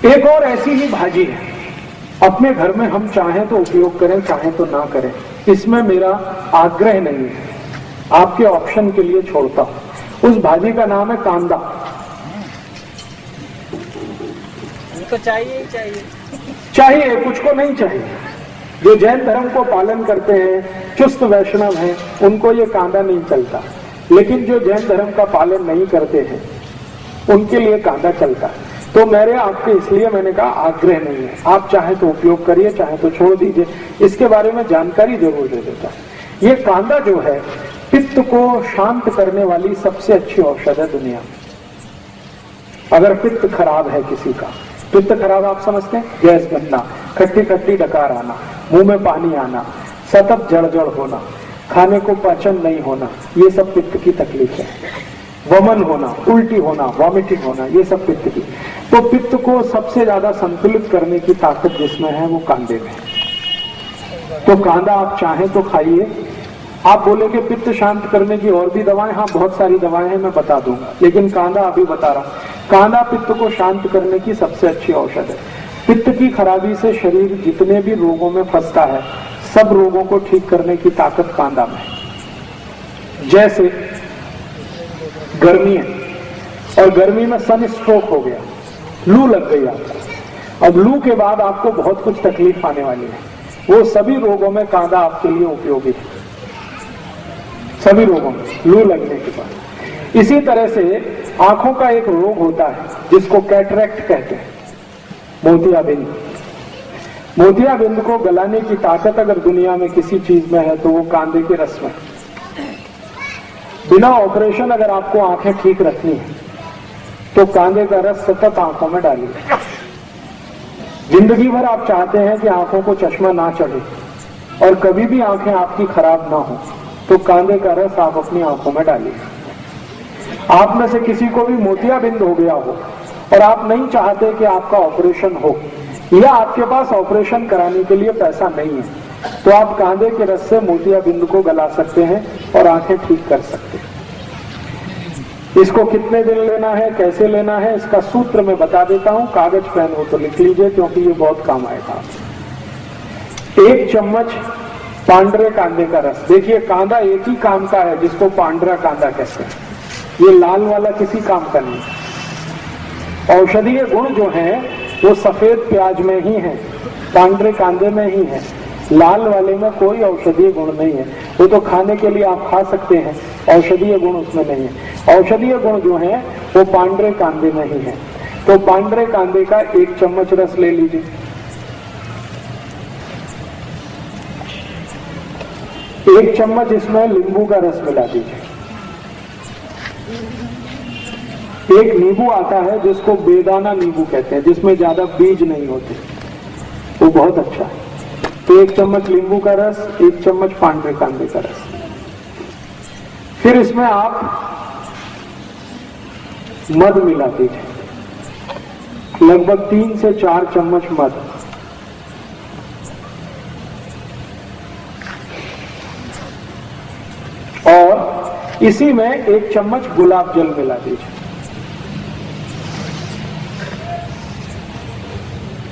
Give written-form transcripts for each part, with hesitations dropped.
एक और ऐसी ही भाजी है, अपने घर में हम चाहें तो उपयोग करें, चाहें तो ना करें, इसमें मेरा आग्रह नहीं है, आपके ऑप्शन के लिए छोड़ता हूं। उस भाजी का नाम है कांदा। उनको चाहिए ही चाहिए, चाहिए, कुछ को नहीं चाहिए। जो जैन धर्म को पालन करते हैं, चुस्त वैष्णव हैं, उनको ये कांदा नहीं चलता, लेकिन जो जैन धर्म का पालन नहीं करते हैं उनके लिए कांदा चलता है। तो मेरे आपके इसलिए मैंने कहा आग्रह नहीं है, आप चाहे तो उपयोग करिए, चाहे तो छोड़ दीजिए, इसके बारे में जानकारी जरूर दे देता है। ये कांदा जो है पित्त को शांत करने वाली सबसे अच्छी औषध है दुनिया में। अगर पित्त खराब है किसी का, पित्त खराब आप समझते हैं, गैस बनना, खट्टी खट्टी डकार आना, मुंह में पानी आना, सतत जड़ होना, खाने को पाचन नहीं होना, ये सब पित्त की तकलीफ है। वमन होना, उल्टी होना, वॉमिटिंग होना, ये सब पित्त की। तो पित्त को सबसे ज्यादा संतुलित करने की ताकत जिसमें है वो कांदे में। तो कांदा आप चाहें तो खाइए। आप बोलेंगे पित्त शांत करने की और भी दवाएं, हाँ बहुत सारी दवाएं हैं, मैं बता दूंगा, लेकिन कांदा अभी बता रहा हूं। कांदा पित्त को शांत करने की सबसे अच्छी औषध है। पित्त की खराबी से शरीर जितने भी रोगों में फंसता है, सब रोगों को ठीक करने की ताकत कांदा में है। जैसे गर्मी है और गर्मी में सन स्ट्रोक हो गया, लू लग गई आपको, अब लू के बाद आपको बहुत कुछ तकलीफ आने वाली है, वो सभी रोगों में कांदा आपके लिए उपयोगी है, सभी रोगों में लू लगने के बाद। इसी तरह से आंखों का एक रोग होता है जिसको कैटरेक्ट कहते हैं, मोतियाबिंद। मोतियाबिंद को गलाने की ताकत अगर दुनिया में किसी चीज में है तो वो कांदे के रस में। बिना ऑपरेशन अगर आपको आंखें ठीक रखनी है तो कांदे का रस सतत आंखों में डालिए। जिंदगी भर आप चाहते हैं कि आंखों को चश्मा ना चढ़े और कभी भी आंखें आपकी खराब ना हो, तो कांदे का रस आप अपनी आंखों में डालिए। आप में से किसी को भी मोतियाबिंद हो गया हो और आप नहीं चाहते कि आपका ऑपरेशन हो, या आपके पास ऑपरेशन कराने के लिए पैसा नहीं है, तो आप कांदे के रस से मोतियाबिंद को गला सकते हैं और आंखें ठीक कर सकते हैं। इसको कितने दिन लेना है, कैसे लेना है, इसका सूत्र मैं बता देता हूं। कागज पेन हो तो लिख लीजिए, क्योंकि ये बहुत काम आएगा। 1 चम्मच पांडरे कांदे का रस। देखिए कांदा एक ही काम का है जिसको पांडरा कांदा कहते हैं, ये लाल वाला किसी काम का नहीं। औषधीय गुण जो है वो सफेद प्याज में ही है, पांडरे कांदे में ही है, लाल वाले में कोई औषधीय गुण नहीं है। वो तो खाने के लिए आप खा सकते हैं, औषधीय गुण उसमें नहीं है। औषधीय गुण जो है वो पांडरे कांदे में ही है। तो पांडरे कांदे का 1 चम्मच रस ले लीजिए। 1 चम्मच इसमें नींबू का रस मिला दीजिए। एक नींबू आता है जिसको बेदाना नींबू कहते हैं, जिसमें ज्यादा बीज नहीं होते, वो बहुत अच्छा है। तो 1 चम्मच नींबू का रस, 1 चम्मच पांडरे कांदे का रस। फिर इसमें आप मध मिला दीजिए, लगभग 3 से 4 चम्मच मध। और इसी में 1 चम्मच गुलाब जल मिला दीजिए।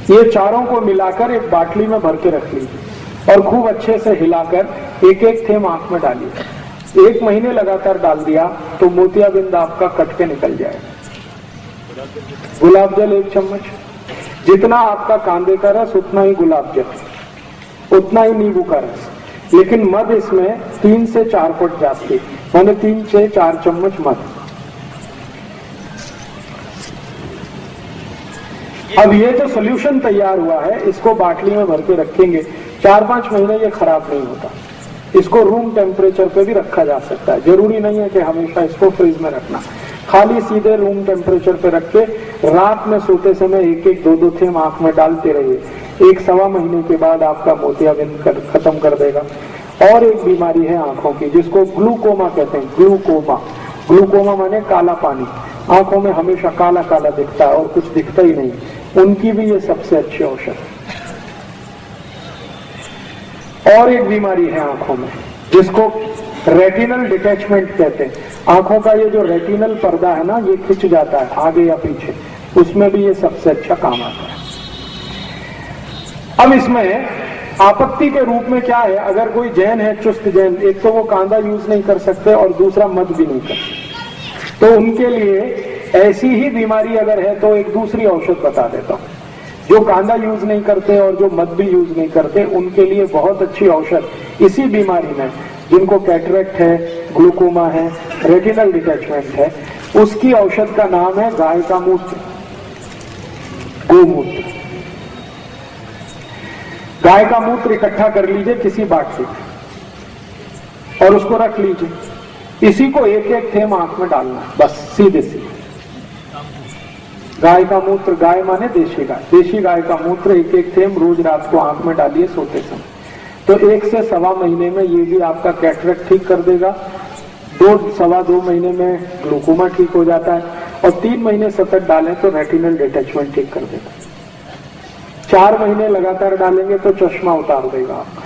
ये चारों को मिलाकर एक बाटली में भर के रख लीजिए और खूब अच्छे से हिलाकर एक एक थेम आंख में डालिए। 1 महीने लगातार डाल दिया तो मोतियाबिंद आपका कट के निकल जाएगा। गुलाब जल 1 चम्मच, जितना आपका कांदे का रस उतना ही गुलाब जल, उतना ही नींबू का रस, लेकिन मध इसमें 3 से 4 फुट जाती, मैंने 3 से 4 चम्मच मध। अब ये जो सोल्यूशन तैयार हुआ है इसको बाटली में भर के रखेंगे, 4-5 महीने ये खराब नहीं होता। इसको रूम टेम्परेचर पे भी रखा जा सकता है, जरूरी नहीं है कि हमेशा इसको फ्रिज में रखना। खाली सीधे रूम टेम्परेचर पे रख के रात में सोते समय 1-1, 2-2 थेम आंख में डालते रहिए। 1-1.25 महीने के बाद आपका मोतियाबिंद खत्म कर देगा। और एक बीमारी है आंखों की जिसको ग्लूकोमा कहते हैं। ग्लूकोमा, ग्लूकोमा माने काला पानी, आंखों में हमेशा काला काला दिखता है और कुछ दिखता ही नहीं, उनकी भी ये सबसे अच्छी औषध है। और एक बीमारी है आंखों में जिसको रेटिनल डिटैचमेंट कहते हैं। आंखों का ये जो रेटिनल पर्दा है ना, ये खिंच जाता है आगे या पीछे, उसमें भी ये सबसे अच्छा काम आता है। अब इसमें आपत्ति के रूप में क्या है, अगर कोई जैन है, चुस्त जैन, एक तो वो कांदा यूज नहीं कर सकते और दूसरा मद भी नहीं कर सकते, तो उनके लिए ऐसी ही बीमारी अगर है तो एक दूसरी औषध बता देता हूं। जो कांदा यूज नहीं करते और जो मद भी यूज नहीं करते, उनके लिए बहुत अच्छी औषध इसी बीमारी में, जिनको कैटरेक्ट है, ग्लूकोमा है, रेटिनल डिटैचमेंट है, उसकी औषध का नाम है गाय का मूत्र, गोमूत्र। गाय का मूत्र इकट्ठा कर लीजिए किसी बाटली में और उसको रख लीजिए। इसी को एक एक थेम आंख में डालना है, बस सीधे सीधे। गाय का मूत्र, गाय माने देशी गाय, देशी गाय का मूत्र एक एक थेम रोज रात को आंख में डालिए सोते समय। तो 1 से सवा महीने में ये भी आपका कैटरेक्ट ठीक कर देगा, 2 सवा 2 महीने में ग्लूकोमा ठीक हो जाता है, और 3 महीने सतत डालें तो रेटिनल डिटैचमेंट ठीक कर देगा। 4 महीने लगातार डालेंगे तो चश्मा उतार देगा आपका।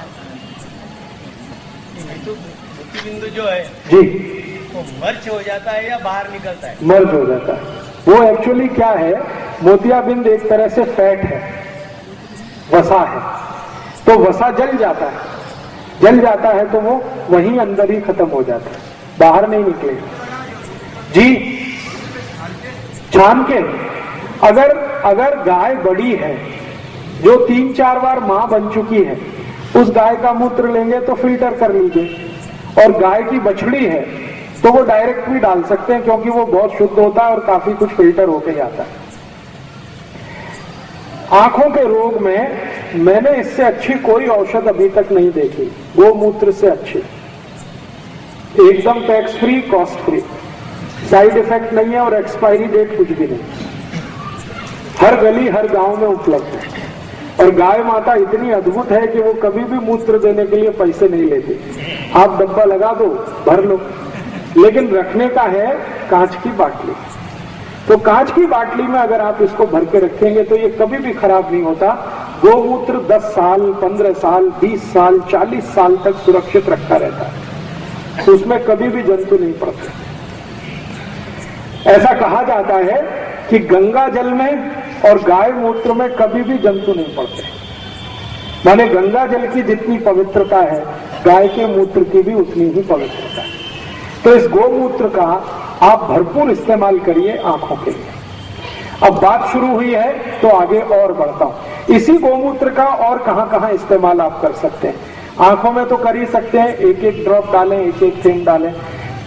तो मोतीबिंदु जो है जी, वो मर्च हो जाता है या बाहर निकलता है? मर्ज हो जाता है। वो एक्चुअली क्या है, मोतियाबिंद एक तरह से फैट है, वसा है, तो वसा जल जाता है, जल जाता है तो वो वहीं अंदर ही खत्म हो जाता है, बाहर नहीं निकलेगा। जी, छान के अगर गाय बड़ी है जो 3-4 बार मां बन चुकी है, उस गाय का मूत्र लेंगे तो फिल्टर कर लीजिए, और गाय की बछड़ी है तो वो डायरेक्ट भी डाल सकते हैं, क्योंकि वो बहुत शुद्ध होता है और काफी कुछ फिल्टर होके जाता है। आंखों के रोग में मैंने इससे अच्छी कोई औषध अभी तक नहीं देखी, गोमूत्र से अच्छी, एकदम tax free, cost free, side effect नहीं है और एक्सपायरी डेट कुछ भी नहीं, हर गली हर गांव में उपलब्ध है। और गाय माता इतनी अद्भुत है कि वो कभी भी मूत्र देने के लिए पैसे नहीं लेती, आप डब्बा लगा दो, भर लो, लेकिन रखने का है कांच की बाटली। तो कांच की बाटली में अगर आप इसको भर के रखेंगे तो ये कभी भी खराब नहीं होता। गोमूत्र 10 साल, 15 साल, 20 साल, 40 साल तक सुरक्षित रखा रहता है, तो उसमें कभी भी जंतु नहीं पड़ते। ऐसा कहा जाता है कि गंगा जल में और गाय मूत्र में कभी भी जंतु नहीं पड़ते, माने गंगा जल की जितनी पवित्रता है, गाय के मूत्र की भी उतनी ही पवित्रता है। तो इस गोमूत्र का आप भरपूर इस्तेमाल करिए आंखों के लिए। अब बात शुरू हुई है तो आगे और बढ़ता हूं। इसी गोमूत्र का और कहां कहां इस्तेमाल आप कर सकते हैं? आंखों में तो कर ही सकते हैं, एक एक ड्रॉप डालें, एक एक थेम डालें।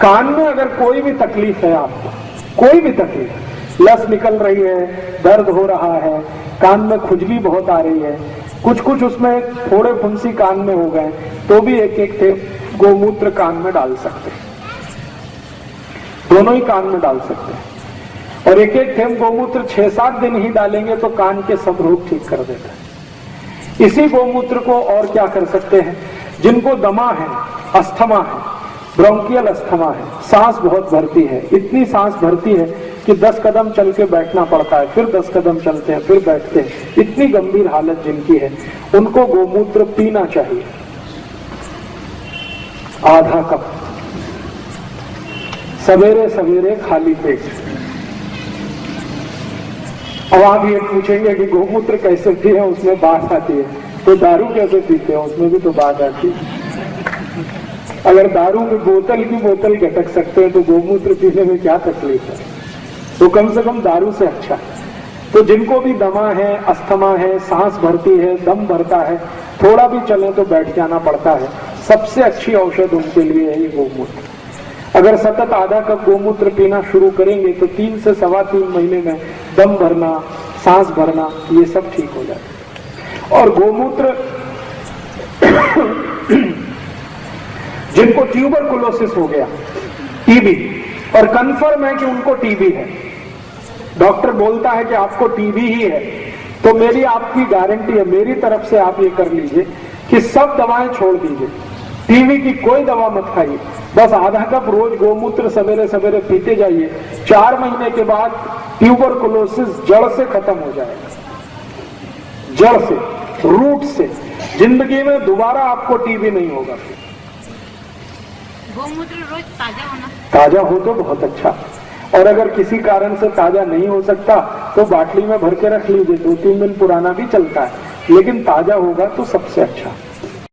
कान में अगर कोई भी तकलीफ है आपको, कोई भी तकलीफ, लस निकल रही है, दर्द हो रहा है, कान में खुजली बहुत आ रही है, कुछ उसमें थोड़े फुंसी कान में हो गए, तो भी एक एक थेम गोमूत्र कान में डाल सकते हैं, दोनों ही कान में डाल सकते हैं। और एक एक थेम गोमूत्र 6-7 दिन ही डालेंगे तो कान के सब रोग ठीक कर देता है। इसी गोमूत्र को और क्या कर सकते हैं? जिनको दमा है, अस्थमा है, ब्रोंकियल अस्थमा है, सांस बहुत भरती है, इतनी सांस भरती है कि 10 कदम चल के बैठना पड़ता है, फिर 10 कदम चलते हैं, फिर बैठते हैं, इतनी गंभीर हालत जिनकी है, उनको गोमूत्र पीना चाहिए, आधा कप सवेरे सवेरे खाली पेट। अब आप ये पूछेंगे कि गोमूत्र कैसे पिए, उसमें बात आती है, तो दारू कैसे पीते हैं, उसमें भी तो बात आती है। अगर दारू में बोतल की बोतल घटक सकते हैं तो गोमूत्र पीने में क्या तकलीफ है? तो कम से कम दारू से अच्छा है। तो जिनको भी दमा है, अस्थमा है, सांस भरती है, दम भरता है, थोड़ा भी चले तो बैठ जाना पड़ता है, सबसे अच्छी औषध उनके लिए है ये गोमूत्र। अगर सतत आधा कप गोमूत्र पीना शुरू करेंगे तो 3 से सवा 3 महीने में दम भरना, सांस भरना, ये सब ठीक हो जाता है। और गोमूत्र जिनको ट्यूबरकुलोसिस हो गया, टीबी, और कंफर्म है कि उनको टीबी है, डॉक्टर बोलता है कि आपको टीबी ही है, तो मेरी आपकी गारंटी है, मेरी तरफ से आप ये कर लीजिए कि सब दवाएं छोड़ दीजिए, टीबी की कोई दवा मत खाइए, बस आधा कप रोज गोमूत्र सवेरे सवेरे पीते जाइए। 4 महीने के बाद ट्यूबरकुलोसिस जड़ से खत्म हो जाएगा, जड़ से, रूट से। जिंदगी में दोबारा आपको टीबी नहीं होगा। गोमूत्र रोज ताजा होना, ताजा हो तो बहुत अच्छा, और अगर किसी कारण से ताजा नहीं हो सकता तो बाटली में भर के रख लीजिए, 2-3 दिन पुराना भी चलता है, लेकिन ताजा होगा तो सबसे अच्छा।